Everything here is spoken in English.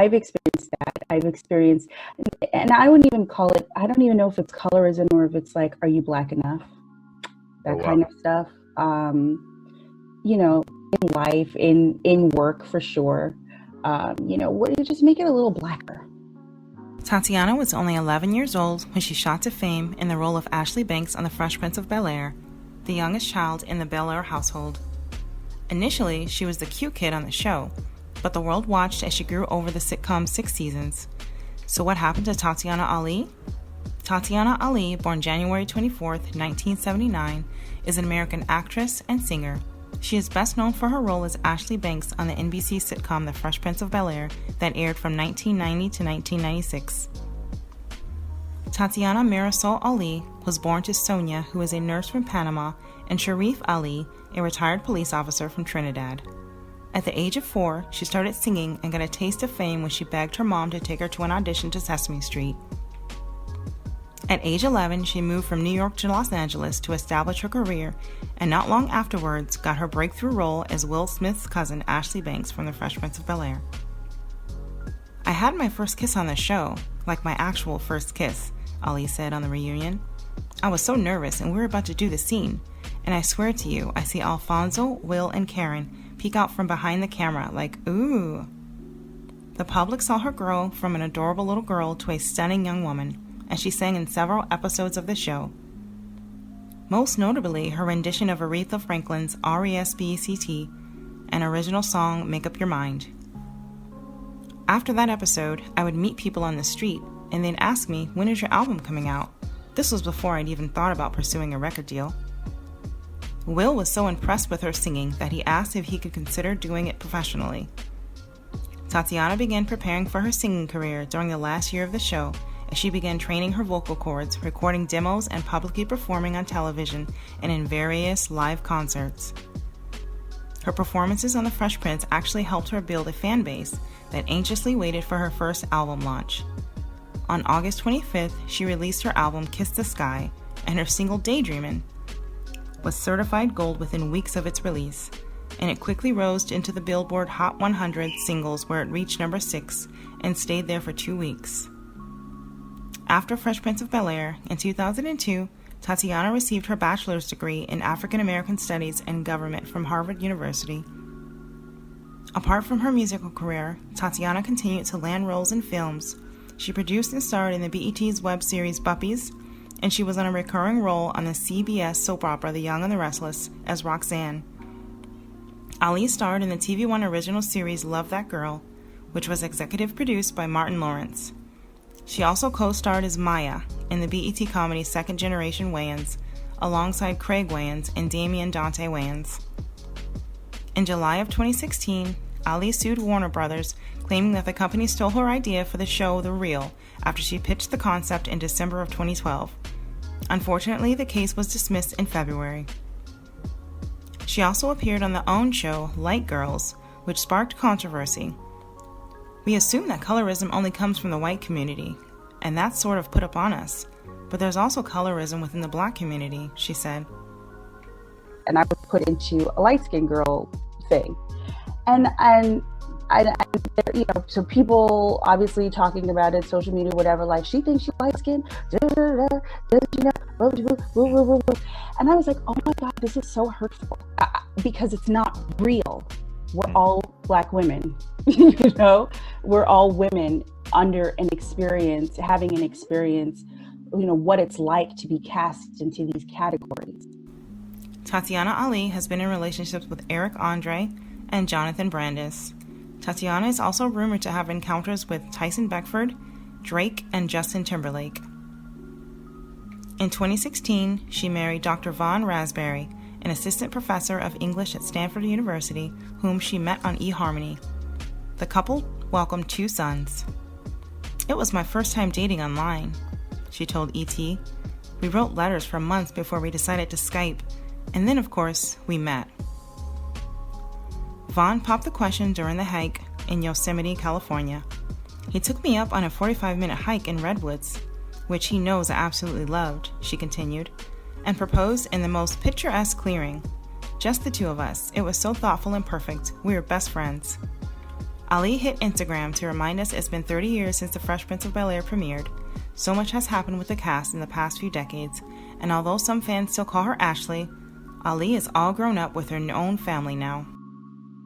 I've experienced that. I've experienced, and I wouldn't even call it, I don't even know if it's colorism or if it's like, are you black enough? Oh, That wow. kind of stuff. You know, in life, in work for sure. What you just make it a little blacker. Tatyana was only 11 years old when she shot to fame in the role of Ashley Banks on The Fresh Prince of Bel-Air, the youngest child in the Bel-Air household. Initially, she was the cute kid on the show, but the world watched as she grew over the sitcom's 6 seasons. So what happened to Tatyana Ali? Tatyana Ali, born January 24, 1979, is an American actress and singer. She is best known for her role as Ashley Banks on the NBC sitcom The Fresh Prince of Bel-Air that aired from 1990 to 1996. Tatyana Marisol Ali was born to Sonia, who is a nurse from Panama, and Sharif Ali, a retired police officer from Trinidad. At the age of 4, she started singing and got a taste of fame when she begged her mom to take her to an audition to Sesame Street. At age 11, she moved from New York to Los Angeles to establish her career, and not long afterwards got her breakthrough role as Will Smith's cousin Ashley Banks from The Fresh Prince of Bel-Air. "I had my first kiss on the show, like my actual first kiss," Ali said on the reunion. "I was so nervous and we were about to do the scene, and I swear to you, I see Alfonso, Will, and Karen peek out from behind the camera like, ooh." The public saw her grow from an adorable little girl to a stunning young woman, and she sang in several episodes of the show. Most notably, her rendition of Aretha Franklin's R.E.S.P.E.C.T., an original song, Make Up Your Mind. After that episode, I would meet people on the street, and they'd ask me, when is your album coming out? This was before I'd even thought about pursuing a record deal. Will was so impressed with her singing that he asked if he could consider doing it professionally. Tatyana began preparing for her singing career during the last year of the show, as she began training her vocal cords, recording demos, and publicly performing on television and in various live concerts. Her performances on The Fresh Prince actually helped her build a fan base that anxiously waited for her first album launch. On August 25th, she released her album Kiss the Sky, and her single Daydreamin' was certified gold within weeks of its release, and it quickly rose into the Billboard Hot 100 singles, where it reached number 6 and stayed there for 2 weeks. After Fresh Prince of Bel-Air, in 2002, Tatyana received her bachelor's degree in African American Studies and Government from Harvard University. Apart from her musical career, Tatyana continued to land roles in films. She produced and starred in the BET's web series Buppies, and she was on a recurring role on the CBS soap opera The Young and the Restless as Roxanne. Ali starred in the TV One original series Love That Girl, which was executive produced by Martin Lawrence. She also co-starred as Maya in the BET comedy Second Generation Wayans, alongside Craig Wayans and Damian Dante Wayans. In July of 2016, Ali sued Warner Brothers, claiming that the company stole her idea for the show The Real after she pitched the concept in December of 2012. Unfortunately, the case was dismissed in February. She also appeared on the OWN show Light Girls, which sparked controversy. "We assume that colorism only comes from the white community, and that's sort of put upon us. But there's also colorism within the black community," she said. And I was put into a light-skinned girl thing. And I so people obviously talking about it, social media, whatever, like, she thinks she's light-skinned, and I was like, oh my God, this is so hurtful, because it's not real. We're all black women, we're all women under an experience, having an experience, what it's like to be cast into these categories. Tatyana Ali has been in relationships with Eric Andre and Jonathan Brandis. Tatyana is also rumored to have encounters with Tyson Beckford, Drake, and Justin Timberlake. In 2016, she married Dr. Vaughn Rasberry, an assistant professor of English at Stanford University, whom she met on eHarmony. The couple welcomed 2 sons. "It was my first time dating online," she told ET. "We wrote letters for months before we decided to Skype, and then, of course, we met." Vaughn popped the question during the hike in Yosemite, California. "He took me up on a 45-minute hike in Redwoods, which he knows I absolutely loved," she continued, "and proposed in the most picturesque clearing. Just the 2 of us. It was so thoughtful and perfect. We were best friends. Ali hit Instagram to remind us it's been 30 years since The Fresh Prince of Bel-Air premiered. So much has happened with the cast in the past few decades, and although some fans still call her Ashley, Ali is all grown up with her own family now.